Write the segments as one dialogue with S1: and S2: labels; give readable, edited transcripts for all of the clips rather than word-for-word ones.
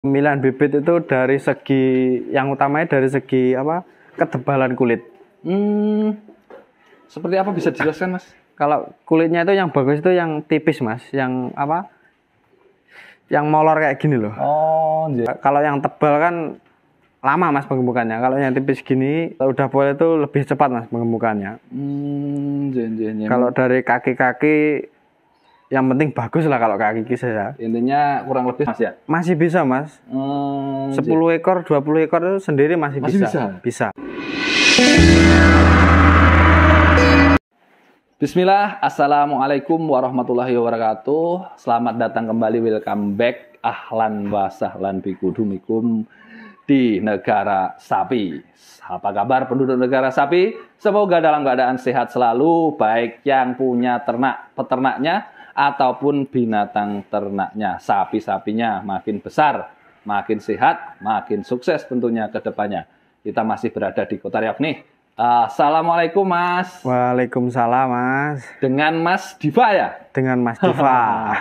S1: Pemilihan bibit itu dari segi yang utamanya dari segi apa? Ketebalan kulit.
S2: Seperti apa bisa dijelaskan, Mas?
S1: Kalau kulitnya itu yang bagus itu yang tipis, Mas. Yang apa? Yang molor kayak gini loh.
S2: Oh,
S1: Kalau yang tebal kan lama, Mas, pengemukannya. Kalau yang tipis gini udah boleh itu lebih cepat, Mas, pengemukannya. Kalau dari kaki-kaki yang penting bagus lah kalau kaki saya.
S2: Intinya kurang lebih, Mas, ya?
S1: Masih bisa, Mas. 10 ekor, 20 ekor itu sendiri masih bisa. Bisa.
S2: Bismillah, Assalamualaikum warahmatullahi wabarakatuh. Selamat datang kembali, welcome back. Ahlan wa sahlan bikudumikum di negara sapi. Apa kabar penduduk negara sapi? Semoga dalam keadaan sehat selalu, baik yang punya ternak peternaknya ataupun binatang ternaknya. Sapi-sapinya makin besar, makin sehat, makin sukses tentunya ke depannya. Kita masih berada di Kota Riau nih. Assalamualaikum, Mas.
S1: Waalaikumsalam, Mas.
S2: Dengan Mas Diva ya?
S1: Dengan Mas Diva.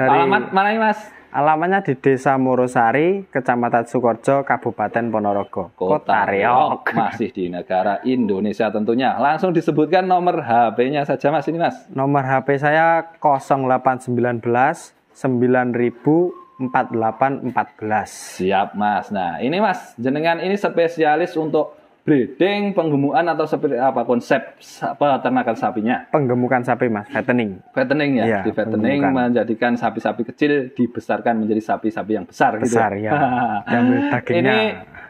S2: Alamat mana nih, Mas?
S1: Alamatnya di Desa Morosari, Kecamatan Sukorejo, Kabupaten Ponorogo, Kota Riau.
S2: Masih di negara Indonesia tentunya. Langsung disebutkan nomor HP-nya saja, Mas, ini, Mas.
S1: Nomor HP saya 0819 9000 4814.
S2: Siap, Mas. Nah, ini, Mas, jenengan ini spesialis untuk breeding, penggemukan atau seperti apa konsep peternakan sapinya?
S1: Penggemukan sapi, Mas, fattening.
S2: Fattening ya,
S1: Iya,
S2: di fattening menjadikan sapi-sapi kecil dibesarkan menjadi sapi-sapi yang besar, gitu.
S1: Besar ya. Yang dagingnya.
S2: Ini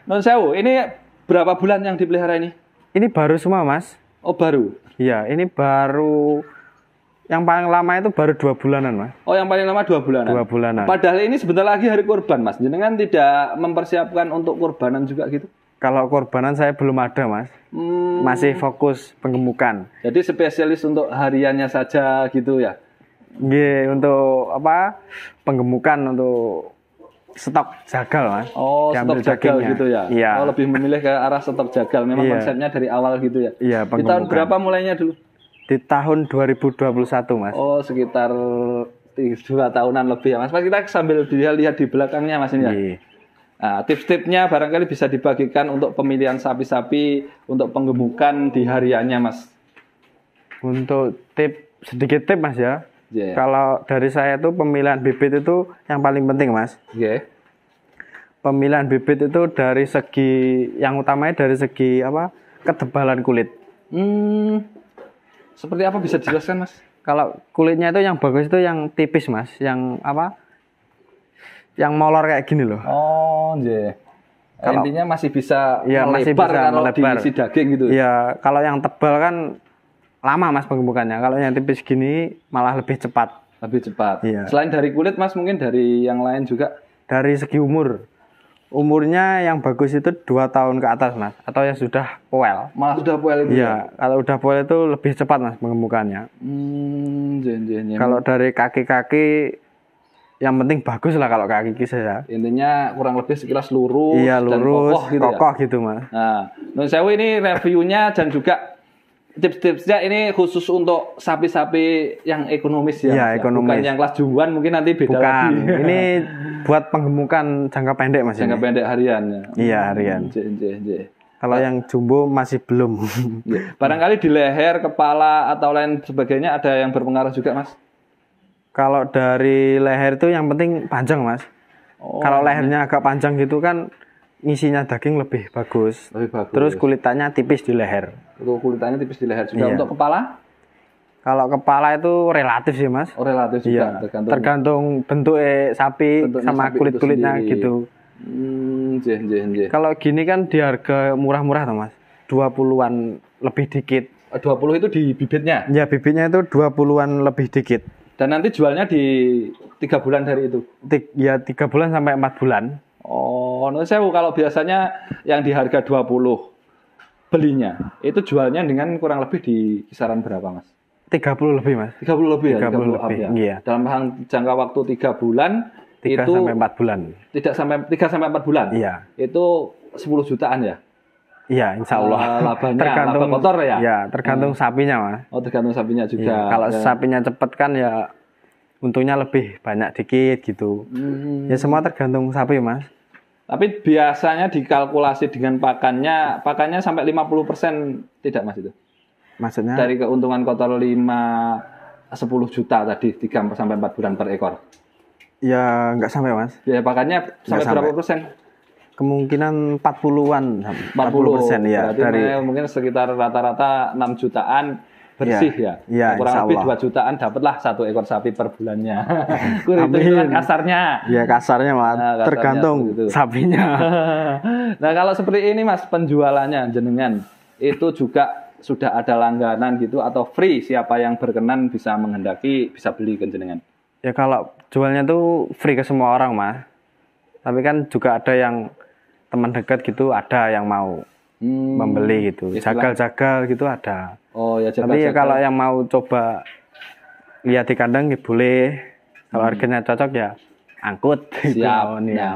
S2: non sewu, ini berapa bulan yang dipelihara ini?
S1: Ini baru semua, Mas.
S2: Oh, baru.
S1: Iya, ini baru. Yang paling lama itu baru 2 bulanan, Mas.
S2: Oh, yang paling lama 2 bulanan.
S1: 2 bulanan.
S2: Padahal ini sebentar lagi hari kurban, Mas. Jenengan tidak mempersiapkan untuk kurbanan juga gitu?
S1: Kalau kurbanan saya belum ada, Mas. Masih fokus penggemukan.
S2: Jadi spesialis untuk hariannya saja gitu ya?
S1: Iya, untuk apa? Penggemukan untuk stok jagal, Mas.
S2: Oh, stok jagal gitu ya?
S1: Iya.
S2: Oh, lebih memilih ke arah stok jagal. Memang konsepnya dari awal gitu ya?
S1: Iya,
S2: di tahun berapa mulainya dulu?
S1: Di tahun 2021, Mas.
S2: Oh, sekitar 2 tahunan lebih ya, Mas. Kita sambil lihat di belakangnya, Mas, ini ya?
S1: Iya.
S2: Nah, tips-tipsnya barangkali bisa dibagikan untuk pemilihan sapi-sapi untuk penggemukan di hariannya, Mas.
S1: Untuk sedikit tip, Mas ya.
S2: Yeah.
S1: Kalau dari saya tuh pemilihan bibit itu yang paling penting, Mas.
S2: Yeah.
S1: Pemilihan bibit itu dari segi yang utamanya dari segi apa? Ketebalan kulit.
S2: Seperti apa bisa dijelaskan, Mas?
S1: Kalau kulitnya itu yang bagus itu yang tipis, Mas. Yang apa? Yang molor kayak gini loh.
S2: Oh, iya. Intinya masih bisa
S1: melebar
S2: kalau diisi daging gitu.
S1: Iya, kalau yang tebal kan lama, Mas, penggemukannya. Kalau yang tipis gini malah lebih cepat.
S2: Lebih cepat.
S1: Iya.
S2: Selain dari kulit, Mas, mungkin dari yang lain juga?
S1: Dari segi umur. Umurnya yang bagus itu 2 tahun ke atas, Mas. Atau yang sudah poel.
S2: Malah sudah poel itu?
S1: Iya, kalau udah poel itu lebih cepat, Mas, penggemukannya. Kalau dari kaki-kaki yang penting bagus lah kalau kaki saya.
S2: Intinya kurang lebih sekilas lurus,
S1: iya, lurus dan kokoh gitu, Mas.
S2: Nah, Nun Sewu ini reviewnya dan juga tips-tipsnya ini khusus untuk sapi-sapi yang ekonomis ya.
S1: Iya, ekonomis.
S2: Bukan yang kelas jumboan, mungkin nanti beda lagi.
S1: Ini buat penggemukan jangka pendek, Mas.
S2: Jangka pendek harian ya.
S1: Iya, harian. Kalau yang jumbo masih belum.
S2: Barangkali di leher, kepala atau lain sebagainya ada yang berpengaruh juga, Mas?
S1: Kalau dari leher itu yang penting panjang, Mas. Kalau lehernya agak panjang gitu kan ngisinya daging lebih bagus.
S2: Lebih bagus.
S1: Terus kulitannya tipis di leher.
S2: Kulitannya tipis di leher juga. Iya. Untuk kepala?
S1: Kalau kepala itu relatif sih, Mas.
S2: Oh, relatif juga.
S1: Iya. Tergantung bentuk sapi sama kulit-kulitnya gitu. Kalau gini kan di harga murah-murah tuh, Mas. 20-an lebih dikit.
S2: 20 itu di bibitnya?
S1: Ya, bibitnya itu 20-an lebih dikit.
S2: Dan nanti jualnya di 3 bulan dari itu?
S1: Ya, 3 bulan sampai 4 bulan.
S2: Oh, Sewu, kalau biasanya yang di harga 20 belinya, itu jualnya dengan kurang lebih di kisaran berapa, Mas?
S1: 30 lebih, Mas.
S2: 30 lebih ya?
S1: 30 lebih,
S2: ya?
S1: Iya.
S2: Dalam jangka waktu 3 bulan,
S1: 3
S2: itu
S1: sampai 4 bulan.
S2: 3 sampai 4 bulan?
S1: Iya.
S2: Itu 10 jutaan ya?
S1: Iya, insya Allah.
S2: Labanya,
S1: tergantung
S2: laba kotor ya?
S1: Ya, tergantung sapinya, Mas.
S2: Oh, tergantung sapinya juga.
S1: Iya, kalau sapinya cepet kan ya untungnya lebih banyak dikit gitu. Ya semua tergantung sapi Mas.
S2: Tapi biasanya dikalkulasi dengan pakannya sampai 50% tidak Mas itu?
S1: Maksudnya?
S2: Dari keuntungan kotor 10 juta tadi 3 sampai 4 bulan per ekor.
S1: Ya nggak sampai Mas.
S2: Biaya pakannya sampai berapa persen?
S1: Kemungkinan 40-an, 40% ya.
S2: Berarti
S1: dari
S2: mungkin sekitar rata-rata 6 jutaan bersih ya.
S1: Ya,
S2: kurang lebih 2 jutaan dapatlah 1 ekor sapi per bulannya. Itu kasarnya.
S1: Ya kasarnya Mas,
S2: kasarnya
S1: tergantung sapinya.
S2: Nah kalau seperti ini Mas, penjualannya jenengan itu juga sudah ada langganan gitu atau free, siapa yang berkenan bisa menghendaki bisa beli ke jenengan?
S1: Ya kalau jualnya tuh free ke semua orang Mas. Tapi kan juga ada yang teman dekat gitu, ada yang mau membeli gitu, jagal-jagal gitu ada.
S2: Oh ya, jagal-jagal.
S1: Tapi ya kalau yang mau coba lihat di kandang ya boleh. Kalau harganya cocok ya angkut.
S2: Siap. Gitu. Nah,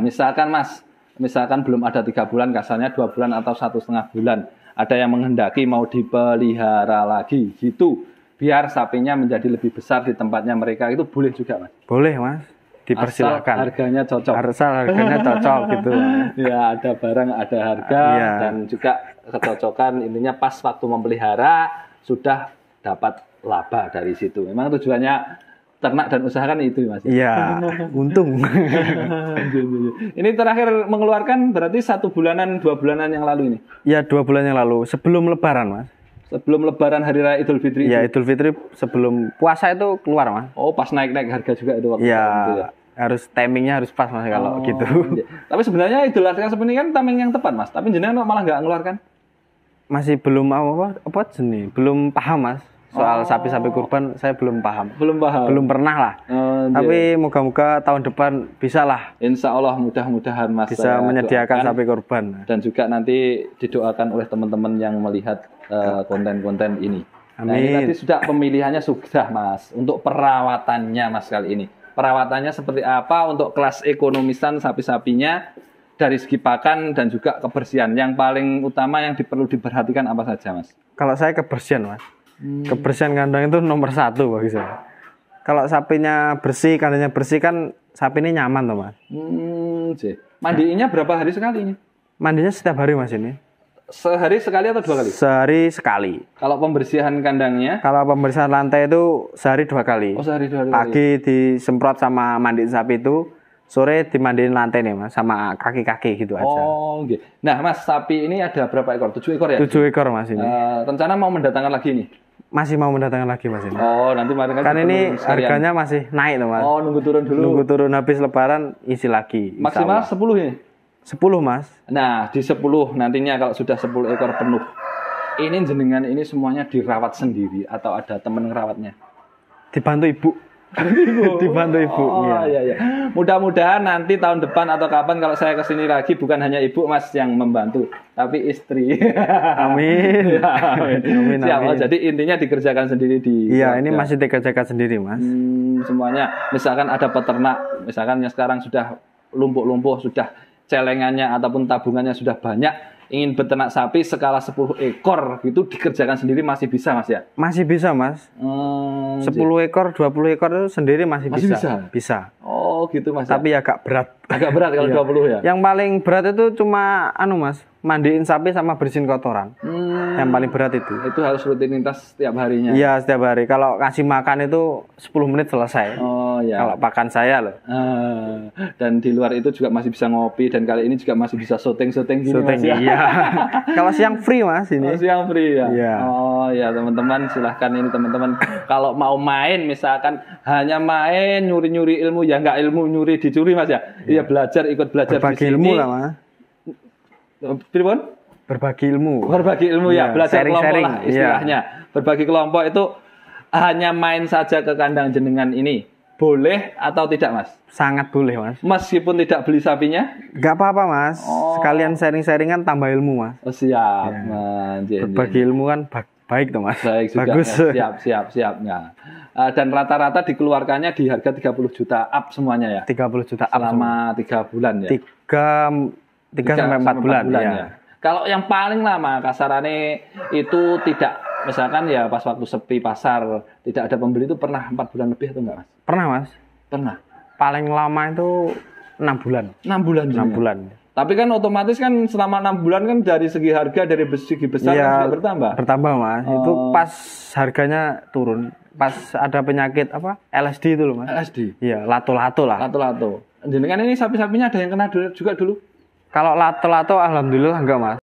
S2: misalkan belum ada 3 bulan, kasarnya 2 bulan atau 1,5 bulan, ada yang menghendaki mau dipelihara lagi gitu, biar sapinya menjadi lebih besar di tempatnya mereka, itu boleh juga Mas?
S1: Boleh Mas. Dipersilakan.
S2: Asal harganya cocok.
S1: Asal harganya cocok gitu.
S2: Ya, ada barang, ada harga, dan juga kecocokan. Intinya pas waktu memelihara sudah dapat laba dari situ. Memang tujuannya ternak dan usaha kan itu Mas.
S1: Iya, untung.
S2: Ini terakhir mengeluarkan berarti 1 bulanan, 2 bulanan yang lalu ini?
S1: Iya, 2 bulan yang lalu, sebelum Lebaran Mas.
S2: Sebelum Lebaran Hari Raya Idul Fitri?
S1: Iya, Idul Fitri sebelum puasa itu keluar Mas.
S2: Oh, pas naik-naik harga juga itu waktu
S1: ya,
S2: itu ya?
S1: Harus timingnya harus pas Mas kalau gitu.
S2: Iya. Tapi sebenarnya Idul Adha seperti ini kan timing yang tepat Mas. Tapi jenengan malah nggak mengeluarkan?
S1: Masih belum apa jenis, belum paham Mas. Soal sapi-sapi kurban saya belum paham.
S2: Belum paham?
S1: Belum pernah lah. Tapi moga-moga tahun depan bisa lah.
S2: Insya Allah mudah-mudahan Mas
S1: bisa menyediakan sapi kurban.
S2: Dan juga nanti didoakan oleh teman-teman yang melihat konten-konten ini.
S1: Amin.
S2: Nah, ini tadi sudah pemilihannya sudah Mas. Untuk perawatannya Mas kali ini. Perawatannya seperti apa untuk kelas ekonomisan sapi-sapinya dari segi pakan dan juga kebersihan. Yang paling utama yang perlu diperhatikan apa saja Mas? Kalau saya kebersihan Mas.
S1: Kebersihan kandang itu nomor 1 bagi saya. Kalau sapinya bersih, kandangnya bersih kan sapi ini nyaman tuh Mas.
S2: Mandiinnya berapa hari sekali ini?
S1: Mandinya setiap hari Mas ini.
S2: Sehari sekali atau 2 kali?
S1: Sehari sekali.
S2: Kalau pembersihan kandangnya?
S1: Kalau pembersihan lantai itu sehari 2 kali.
S2: Oh, sehari 2 kali.
S1: Pagi disemprot sama mandiin sapi itu, sore dimandiin lantai nih Mas, sama kaki-kaki gitu aja.
S2: Oh, gitu. Nah Mas, sapi ini ada berapa ekor? 7 ekor ya?
S1: 7 ekor Mas ini.
S2: Rencana mau mendatangkan lagi nih?
S1: Masih mau mendatangkan lagi Mas ini.
S2: Oh, nanti
S1: kan ini harganya masih naik tuh Mas.
S2: Oh, nunggu turun dulu.
S1: Nunggu turun habis Lebaran isi lagi.
S2: Maksimal 10 ini?
S1: 10 Mas.
S2: Nah, di 10 nantinya kalau sudah 10 ekor penuh, ini jenengan ini semuanya dirawat sendiri atau ada teman ngerawatnya?
S1: Dibantu ibu. Dibantu ibu.
S2: Oh iya. Mudah-mudahan nanti tahun depan atau kapan kalau saya kesini lagi bukan hanya ibu Mas yang membantu, tapi istri.
S1: Amin.
S2: Ya, amin. Siap.
S1: Amin.
S2: Jadi intinya dikerjakan sendiri di.
S1: Iya, ini masih dikerjakan sendiri Mas.
S2: Semuanya. Misalkan ada peternak, misalkan yang sekarang sudah lumpuh-lumpuh, sudah celengannya ataupun tabungannya sudah banyak, ingin beternak sapi skala 10 ekor gitu dikerjakan sendiri masih bisa Mas ya?
S1: Masih bisa Mas. 10 ekor, 20 ekor itu sendiri masih bisa. Bisa.
S2: Oh gitu Mas.
S1: Tapi agak berat.
S2: Agak berat kalau 20 ya?
S1: Yang paling berat itu cuma Mas, mandiin sapi sama bersihin kotoran. Yang paling berat itu.
S2: Itu harus rutinitas setiap harinya?
S1: Iya, setiap hari. Kalau kasih makan itu 10 menit selesai.
S2: Oh ya.
S1: Kalau pakan saya loh.
S2: Dan di luar itu juga masih bisa ngopi dan kali ini juga masih bisa syuting-syuting gini Mas ya?
S1: Iya. Kalau siang free Mas ini.
S2: Siang free ya?
S1: Iya.
S2: Oh ya teman-teman, silahkan ini teman-teman. Kalau mau main misalkan hanya main nyuri-nyuri ilmu, ya nggak ilmu nyuri dicuri Mas ya? Iya belajar, ikut belajar
S1: berbagi
S2: di sini.
S1: Ilmu lah Mas.
S2: Pripun?
S1: Berbagi ilmu.
S2: Berbagi ilmu ya, belajar kelompok lah istilahnya. Berbagi kelompok itu hanya main saja ke kandang jenengan ini. Boleh atau tidak Mas?
S1: Sangat boleh Mas.
S2: Meskipun tidak beli sapinya?
S1: Gak apa-apa Mas. Sekalian sharing-sharingan tambah ilmu Mas.
S2: Oh siap Mas.
S1: Berbagi ilmu kan baik tuh Mas.
S2: Baik juga.
S1: Bagus.
S2: Siap. Nah. Dan rata-rata dikeluarkannya di harga 30 juta up semuanya ya?
S1: 30 juta up
S2: selama 3 bulan ya?
S1: 3 sampai 4 bulan ya.
S2: Kalau yang paling lama kasarannya itu tidak, misalkan ya pas waktu sepi pasar tidak ada pembeli itu pernah 4 bulan lebih atau enggak Mas?
S1: Pernah Mas.
S2: Pernah.
S1: Paling lama itu 6 bulan.
S2: 6 bulan.
S1: 6 bulan.
S2: Tapi kan otomatis kan selama 6 bulan kan dari segi harga dari segi besar kan juga bertambah.
S1: Bertambah Mas. Itu pas harganya turun. Pas ada penyakit apa? LSD itu loh Mas.
S2: LSD.
S1: Iya, lato-lato lah.
S2: Lato-lato. Jadi kan ini sapi-sapinya ada yang kena juga dulu.
S1: Kalau lato-lato alhamdulillah enggak Mas.